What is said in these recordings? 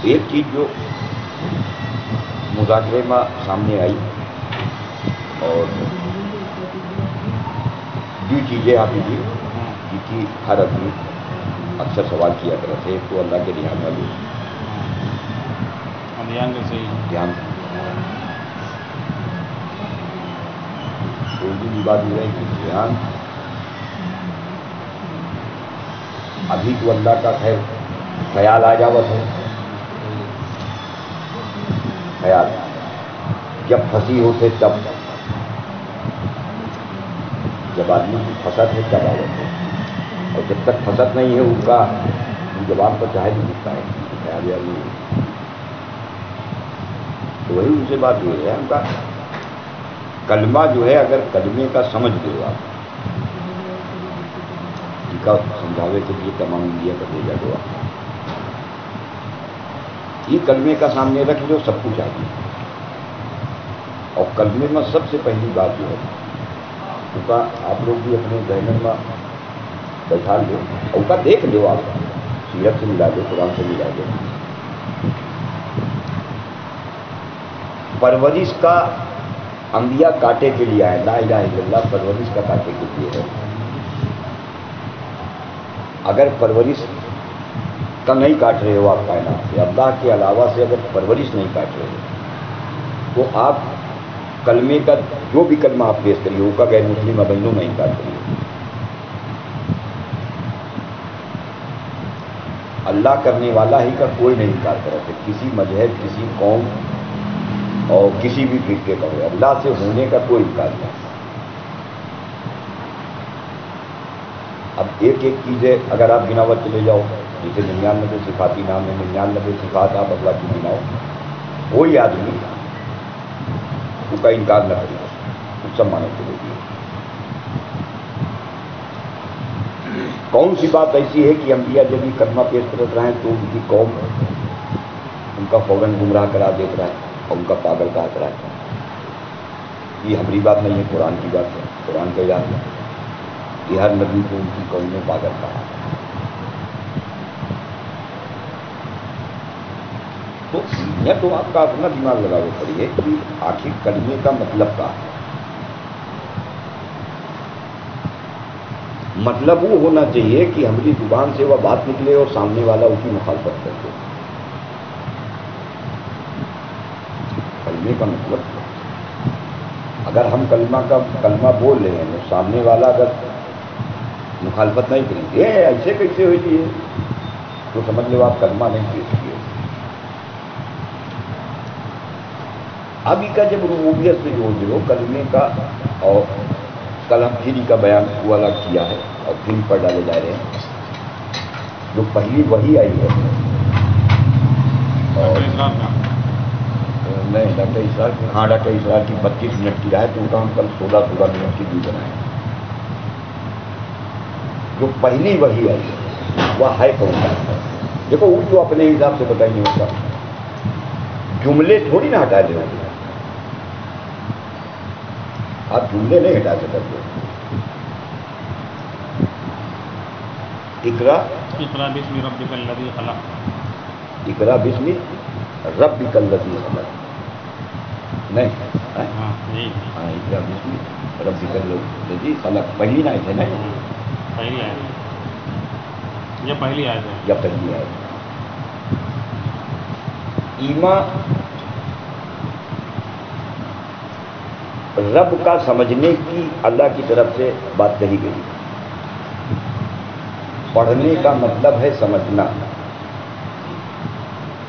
ایک چیز جو مذاکرے میں سامنے آئی اور دو چیزیں آپ کی کہ ہر آدمی اکثر سوال کیا کرتے ہیں، تو اللہ کے دھیان والی دھیان اردو کی بات یہ ہے کہ دھیان ابھی تو اللہ کا خیال آ جاوت ہے، خیال جب پھنسی ہوتے تب، جب آدمی کی پھنست ہے تب آوت ہے، اور جب تک پھنست نہیں ہے ان کا جواب پر چاہے نہیں دکھتا ہے خیال یا نہیں، تو وہی ان سے بات ہوئی ہے. ان کا کلمہ جو ہے، اگر کلمے کا سمجھ دو آپ ان کا سمجھاوے کے لیے تمام انڈیا کا بھیجا دو آپ یہ کلمے کا سامنے رکھ دو، سب کچھ آگے. اور کلمے میں سب سے پہلی بات جو ہے ان کا آپ لوگ بھی اپنے ذہن میں بیٹھا لو، اور ان کا دیکھ لو، آپ سیرت سے ملا دو، قرآن سے ملا دو. پرورش کا انبیاء کاٹے کے لیے آئے، لا الہ الا اللہ پرورش کا کاٹے کے لیے ہے. اگر پرورش کا نہیں کاٹ رہے ہو آپ کائنات سے، اللہ کے علاوہ سے اگر پرورش نہیں کاٹ رہے ہو، تو آپ کلمے کا جو بھی کلمہ آپ پیش کریے، وہ کا غیر مسلم ابینوں میں انکار کریے. اللہ کرنے والا ہی کا کوئی نہیں انکار کرتے، کسی مذہب، کسی قوم اور کسی بھی فرقے کا ہو، اللہ سے ہونے کا کوئی انکار نہیں. اب ایک ایک چیزیں اگر آپ گناوت چلے جاؤ، جیسے 99 صفاتی نام ہے، 99 صفات آپ اللہ کی گناؤ، وہی آدمی ان کا انکار نہ کرے، اس سب مانے چلے گی. کون سی بات ایسی ہے کہ انبیاء جب بھی کلمہ پیش کرتے رہے تو ان کی قوم ان کا فوراً گمراہ کرا دیتا رہا ہے اور ان کا پاگل کہا رہا ہے. یہ ہماری بات نہیں ہے، قرآن کی بات ہے. قرآن کا یاد ہے کہ ہر نبی کو ان کی قوم نے پاگل کہا. تو یہ تو آپ کا اپنا دماغ لگانا پڑیے کہ آخر کلمے کا مطلب کیا ہے. مطلب وہ ہونا چاہیے کہ ہماری زبان سے وہ بات نکلے اور سامنے والا اس کی مخالفت کر دے. کلمے کا مطلب اگر ہم کلمہ بول رہے ہیں تو سامنے والا اگر مخالفت نہیں کریں گے، ایسے کیسے ہوتی ہے، تو سمجھ لو آپ کلمہ نہیں پیش کیے. ابھی کا جب ربوبیت سے جوڑ دو کلمے کا، اور کل ہم پھر کا بیان والا کیا ہے اور پھر پر ڈالے جا رہے ہیں. جو پہلی وہی آئی ہے اور نہیں ڈاکٹر اسرار کی، ہاں ڈاکٹر اسرار کی 32 منٹ کی رائے، تو ان کا ہم کل 16 منٹ کی بھی بنائے. جو پہلی وہی آئی ہے وہ ہے کون سا؟ دیکھو وہ جو اپنے حساب سے بتائیں گے اس کا جملے تھوڑی نہ ہٹا دیں، آپ جملے نہیں ہٹا سکتے. اقرا بسم ربک الذی خلق، اقرا بسم ربک الذی خلق، نہیں ہاں اقرا بسم ربک الذی خلق پہلی نہ ہے نا، پہلی آیت، یہ پہلی آیت ہے، یا پہلی آیت. ایمان رب کا سمجھنے کی اللہ کی طرف سے بات کہی گئی. پڑھنے کا مطلب ہے سمجھنا.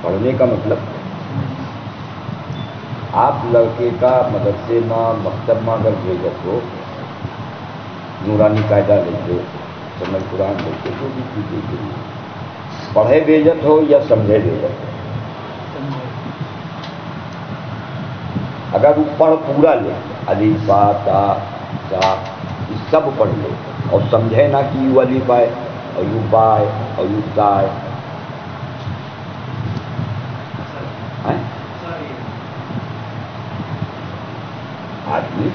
پڑھنے کا مطلب آپ لڑکے کا مدرسے میں مکتب میں اگر بھیجت ہو، نورانی قاعدہ لے دو، سمجھ قرآن لے کے جو بھی چیزیں پڑھے بھیجت ہو یا سمجھے بھیجت ہو، اگر وہ پڑھ پورا لے، الف با تا سا یہ سب پڑھ لے اور سمجھے نہ کہ یو الف ہے اور یو با ہے اور یو تا ہے، آدمی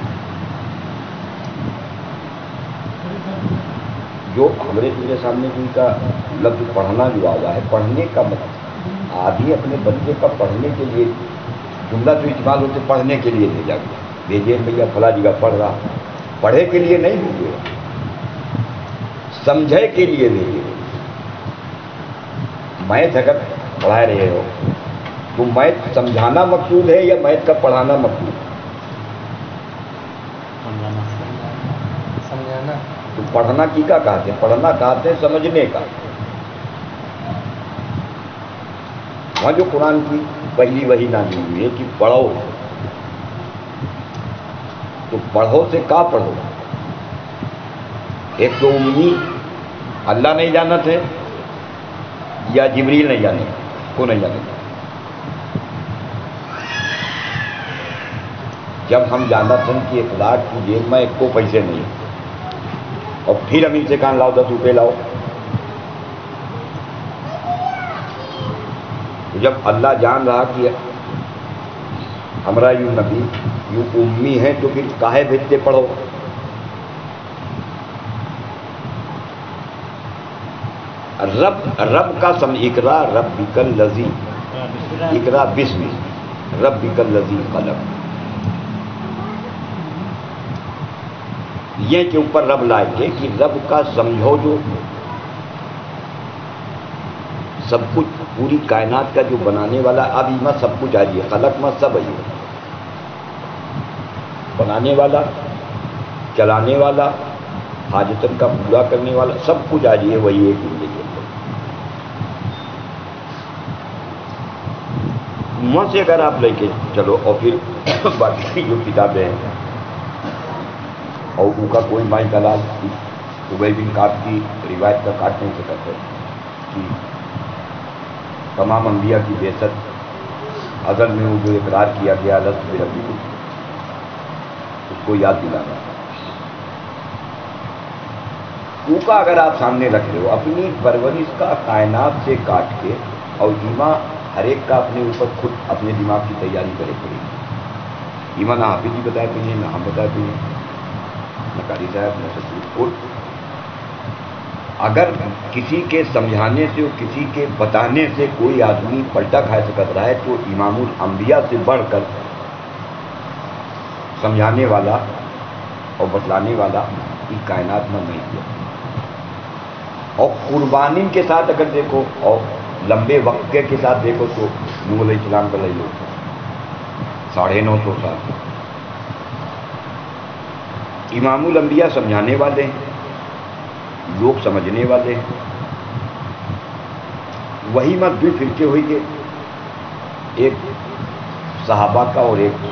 جو ہمارے تیرے سامنے ان کا لفظ پڑھنا جو آ ہے، پڑھنے کا مطلب آدمی اپنے بچے کا پڑھنے کے لیے، جملہ تو استعمال ہوتے پڑھنے کے لیے بھیجا گیا، بھیجے بھیا فلاں جگہ پڑھ رہا، پڑھے کے لیے نہیں بھیجے، سمجھے کے لیے بھیجے۔ میتھ اگر پڑھا رہے ہو تو میتھ سمجھانا مقصود ہے یا میتھ کا پڑھانا مقصود ہے؟ سمجھانا۔ تو پڑھنا کی کا کہتے ہیں؟ پڑھنا کہتے ہیں سمجھنے کا۔ وہاں جو قرآن کی پہلی وحی نازل ہوئی ہے کہ پڑھو، تو پڑھو سے کا پڑھو؟ ایک تو امی اللہ نہیں جانت ہے یا جبریل نہیں جانے کو نہیں جانے؟ جب ہم جانت ہیں کہ 1 لاکھ کی جیب میں 1 کو پیسے نہیں، اور پھر ہم ان سے کہاں لاؤ 10 روپے لاؤ، جب اللہ جان رہا کہ ہمارا یوں نبی یوں امی ہے تو پھر کاہے بھیجتے پڑھو؟ رب کا اقرا ربک الذی، اقرا بسم ربک الذی خلق، یہ کے اوپر رب لائے تھے کہ رب کا سمجھو، جو سب کچھ پوری کائنات کا جو بنانے والا، اب ایما سب کچھ آئیے، خلق میں سب آئیے، بنانے والا، چلانے والا، حاجتن کا پورا کرنے والا، سب کچھ آئیے وہی ایک زندگی ہے۔ وہاں سے اگر آپ لے کے چلو، اور پھر باقی جو کتابیں ہیں، اور ان کا کوئی مائی کلام ابی بن کعب کی روایت کا کاٹ نہیں سکتے کہ تمام انبیاء کی بعثت ازل میں وہ جو اقرار کیا گیا لست بربکم، اس کو یاد دلانا۔ کا اگر آپ سامنے رکھ رہے ہو، اپنی پرورش کا کائنات سے کاٹ کے، اور ایما ہر ایک کا اپنے اوپر خود اپنے دماغ کی تیاری کرے پڑے گی۔ ایما نہ حافظ جی بتائے پہ نہ ہم بتائے پہ، نہ قاری صاحب، نہ سچور۔ اور اگر کسی کے سمجھانے سے اور کسی کے بتانے سے کوئی آدمی پلٹا کھا سکت رہا ہے، تو امام الانبیاء سے بڑھ کر سمجھانے والا اور بتلانے والا اس کائنات میں نہیں کیا۔ اور قربانی کے ساتھ اگر دیکھو، اور لمبے وقت کے ساتھ دیکھو، تو نوح علیہ السلام کا لے لو 950 سال۔ امام الانبیاء سمجھانے والے ہیں، لوگ سمجھنے والے ہیں۔ وہی مت بھی فرقے ہوئی کہ ایک صحابہ کا اور ایک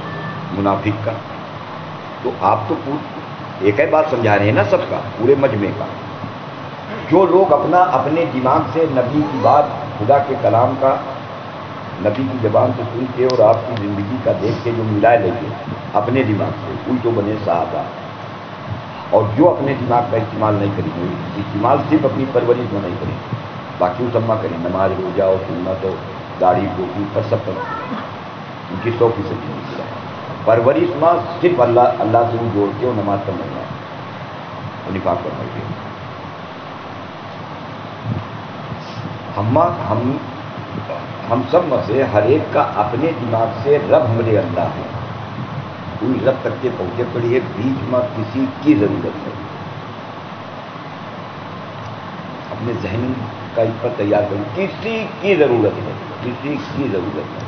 منافق کا، تو آپ تو ایک ہی بات سمجھا رہے ہیں نا سب کا، پورے مجمع کا۔ جو لوگ اپنے دماغ سے نبی کی بات، خدا کے کلام کا نبی کی زبان سے سن کے اور آپ کی زندگی کا دیکھ کے جو ملائے لگے اپنے دماغ سے، ان تو بنے صحابہ۔ اور جو اپنے دماغ کا استعمال نہیں کریں گے، استعمال صرف اپنی پرورش میں نہیں کریں گے، باقی اسما کریں، نماز روزہ اور سنت و داڑھی ٹوپی پر سب پر ان کی 100% ہے۔ پرورش میں صرف اللہ سے وہ جوڑ کے وہ نماز پر نہیں آئے، وہ نفاق پر نہیں گئے۔ ہم سب میں سے ہر ایک کا اپنے دماغ سے رب ہمارے اللہ ہے، کوئی رب تک کے پہنچے پڑی ہے، بیچ میں کسی کی ضرورت نہیں۔ اپنے ذہن کا اس پر تیار کریں، کسی کی ضرورت ہے، کسی کی ضرورت نہیں۔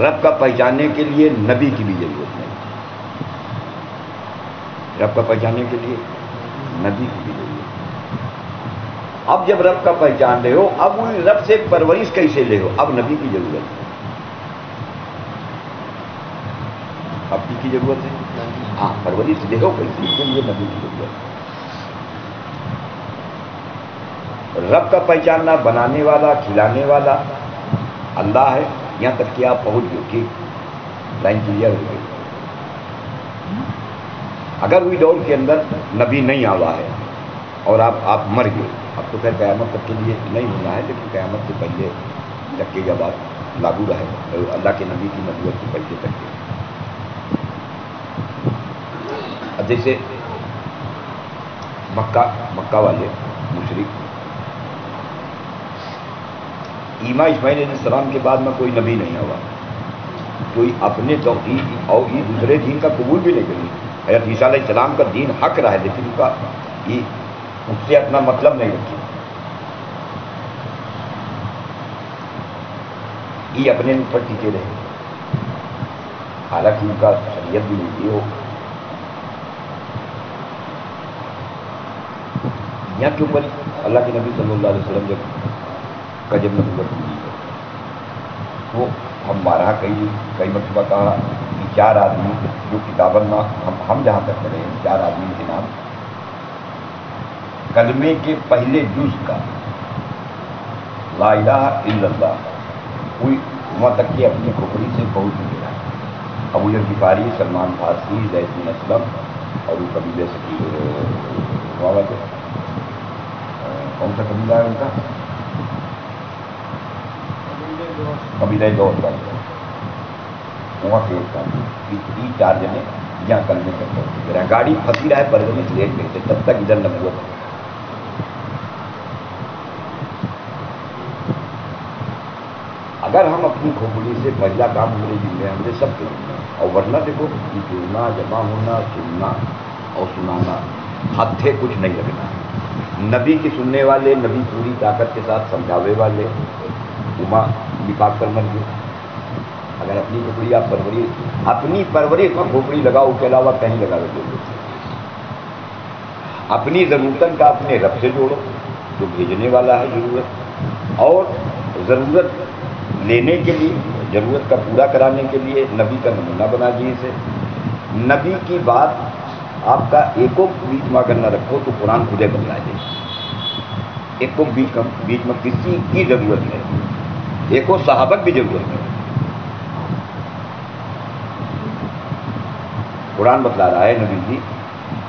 رب کا پہچاننے کے لیے نبی کی بھی ضرورت نہیں، رب کا پہچاننے کے لیے نبی کی بھی ضرورت نہیں۔ اب جب رب کا پہچان رہے ہو، اب ان رب سے پرورش کیسے لے ہو؟ اب نبی کی ضرورت ہے۔ اب کی ضرورت ہے؟ ہاں، پرورش لے ہو کیسے؟ اس کے لیے نبی کی ضرورت ہے۔ رب کا پہچاننا، بنانے والا، کھلانے والا اللہ ہے۔ یہاں تک کہ آپ پہنچ گئے کہ لائن کلیئر ہو گئی۔ اگر ہوئی دور کے اندر نبی نہیں آوا ہے اور آپ مر گئے، اب تو خیر قیامت تک کے لیے نہیں ہونا ہے، لیکن قیامت سے پہلے تک کے یہ بات لاگو رہے، اللہ کے نبی کی نبوت سے پہلے تک کے۔ اب جیسے مکہ والے مشرک ایما اسماعیل علیہ السلام کے بعد میں کوئی نبی نہیں ہوا، کوئی اپنے توحید اور یہ دوسرے دین کا قبول بھی نہیں کری. حضرت عیسیٰ علیہ السلام کا دین حق رہا ہے، لیکن ان کا اس سے اپنا مطلب نہیں رکھی. یہ اپنے اوپر ٹکے رہے، حالانکہ ان کا شریعت بھی نہیں ہو. یہاں کے اوپر اللہ کے نبی صلی اللہ علیہ وسلم جب نبوت ملی ہے تو ہم بارہ کئی مرتبہ کہا کہ 4 آدمی جو کتابن میں ہم جہاں تک کریں 4 آدمی کے نام کلمے کے پہلے جز کا لا الہ الا اللہ کوئی وہاں تک کہ اپنی کھوپڑی سے پہنچ نہیں رہا. ابو غفاری، سلمان فارسی، زید بن اسلم اور وہ قبیلے سے کون سا قبیلہ ہے ان کا؟ قبیلہ دوست کا وہاں سے ایک کام 4 جنے یہاں کلمے تک پہنچ چکے رہے. گاڑی پھنسی رہا ہے پرورش لیٹ گئے تھے تب تک ادھر نبوت. اگر ہم اپنی کھوپڑی سے پہلا کام میرے جن میں ہمیں سب کے جن اور ورنہ دیکھو جڑنا، جمع ہونا، سننا اور سنانا ہتھے کچھ نہیں لگنا. نبی کی سننے والے، نبی پوری طاقت کے ساتھ سمجھاوے والے عما نفاق پر مر گئے. اگر اپنی کھوپڑی آپ اپنی پرورش میں کھوپڑی لگاؤ کے علاوہ کہیں لگا دو. اپنی ضرورتن کا اپنے رب سے جوڑو جو بھیجنے والا ہے ضرورت، اور ضرورت لینے کے لیے، ضرورت کا پورا کرانے کے لیے نبی کا نمونہ بنا دیے سے. نبی کی بات آپ کا ایک بیچ میں اگر نہ رکھو تو قرآن خودے بتلا دے. ایک بیچ میں کسی کی ضرورت ہے، ایک صحابت بھی ضرورت ہے. قرآن بتلا رہا ہے نبی جی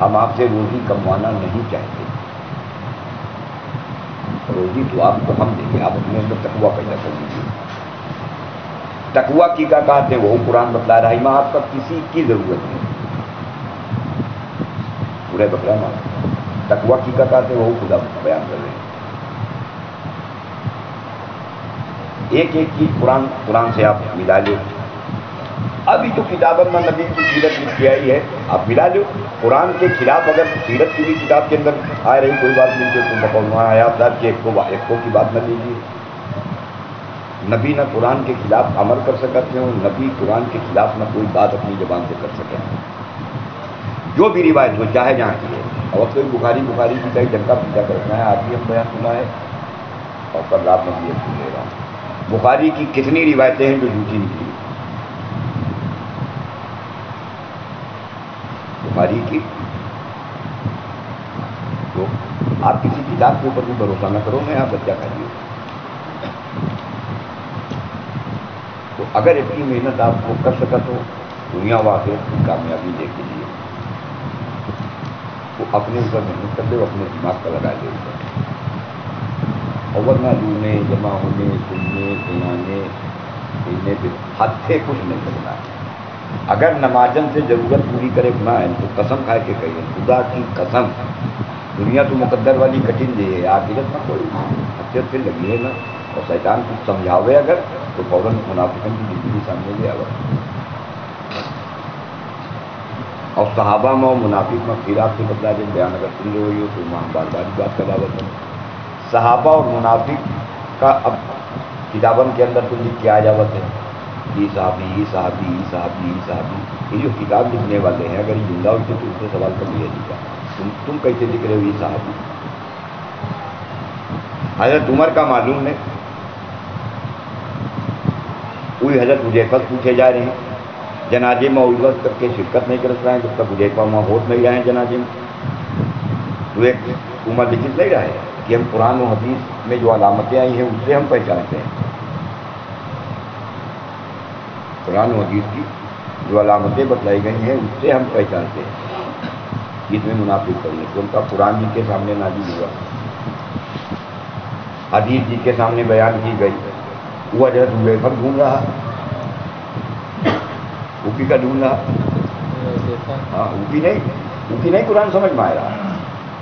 ہم آپ سے روزی کموانا نہیں چاہتے، روزی تو آپ کو ہم دیں گے، آپ اپنے اندر تقویٰ پیدا کر لیجیے. تقویٰ کی کا کہتے ہیں وہ قرآن بتلا رہا ہے ماں آپ کا کسی کی ضرورت نہیں. پورے بکرا ماں تقویٰ کی کا کہتے ہیں وہ خدا بیان کر رہے ہیں. ایک چیز قرآن سے آپ ملا لو. ابھی جو کتابوں میں نبی کی سیرت لکھی آئی ہے آپ ملا لو. قرآن کے خلاف اگر سیرت کی بھی کتاب کے اندر آ رہی کوئی بات نہیں کہ تم بقول وہاں آیات دار کہ ایک کو کی بات نہ لیجیے. نبی نہ قرآن کے خلاف عمل کر سکتے ہوں، نبی قرآن کے خلاف نہ کوئی بات اپنی زبان سے کر سکے. جو بھی روایت ہو چاہے جہاں کی ہے، اور کوئی بخاری کی کئی جنگا پوجا کرنا ہے آج بھی ہم بیان سنا ہے اور کل رات میں بھی سن لے گا. بخاری کی کتنی روایتیں ہیں جو جھوٹی نکلی. بخاری کی تو آپ کسی کتاب کے اوپر بھی بھروسہ نہ کرو، میں آپ بچہ کھائیے. تو اگر اتنی محنت آپ کو کر سکا تو دنیا واقع کامیابی دے کے لیے تو اپنے اوپر محنت کر دے، اپنے دماغ کا لگا دے اوپر. اور ورنہ ڈھونڈنے، جمع ہونے، سننے، سنانے، پھرنے پہ حد سے کچھ نہیں کرنا ہے. اگر نمازن سے ضرورت پوری کرے گناہ ہے تو قسم کھائے کے کہیے خدا کی قسم دنیا تو مقدر والی کٹھن دی ہے، آخرت میں کوئی حقیقت سے لگی ہے نا. اور شیطان کچھ سمجھاوے اگر تو فوراً منافقن کی زندگی سامنے لے آور. اور صحابہ میں اور منافق میں پھر آپ سے بتلا دیں بیان اگر سن رہے ہوئی ہو تو وہاں بار بار بات کا دعوت ہے. صحابہ اور منافق کا اب کتابن کے اندر تو لکھ کے آ جاوت ہے یہ صحابی، یہ صحابی، یہ صحابی، یہ صحابی. یہ جو کتاب لکھنے والے ہیں اگر یہ زندہ ہوتے تو ان سے سوال کر لیا جائے تم کیسے لکھ رہے ہو یہ صحابی. حضرت عمر کا معلوم ہے کوئی حضرت حذیفہ پوچھے جا رہے ہیں جنازے میں اجوت کر کے شرکت نہیں کر رہے ہیں جب تک حذیفہ وہاں ہوش نہیں رہے ہیں جنازے میں. تو ایک عمر لکھ نہیں رہا ہے کہ ہم قرآن و حدیث میں جو علامتیں آئی ہیں اس سے ہم پہچانتے ہیں. قرآن و حدیث کی جو علامتیں بتلائی گئی ہیں اس سے ہم پہچانتے ہیں جس میں منافق کریے تو ان کا قرآن جی کے سامنے نازل ہوا، حدیث جی کے سامنے بیان کی گئی. وہ حضرت حذیفہ ڈھونڈ رہا، اوپی کا ڈھونڈ رہا. ہاں اوپی نہیں قرآن سمجھ میں آ رہا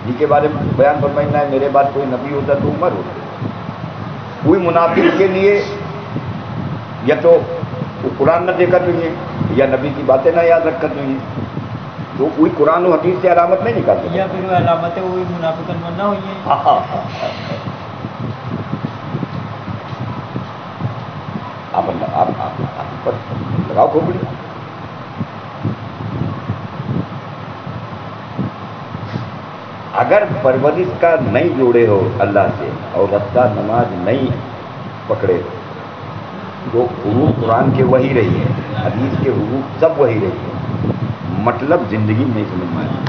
جن کے بارے میں بیان فرمائنا ہے میرے بعد کوئی نبی ہوتا تو عمر ہوتا. کوئی منافق کے لیے یا تو وہ قرآن نہ دیکھا تجھے یا نبی کی باتیں نہ یاد رکھا تجھے، تو کوئی قرآن و حدیث سے علامت نہیں نکال سکتا. یا پھر وہ علامتیں وہی منافقت میں نہ ہوئی ہیں. آپ پر لگاؤ کھوپڑی. اگر پرورش کا نہیں جوڑے ہو اللہ سے اور رفتہ نماز نہیں پکڑے ہو تو حروف قرآن کے وہی رہی ہے، حدیث کے حروف سب وہی رہی ہے، مطلب زندگی میں نہیں سمجھ میں آیا.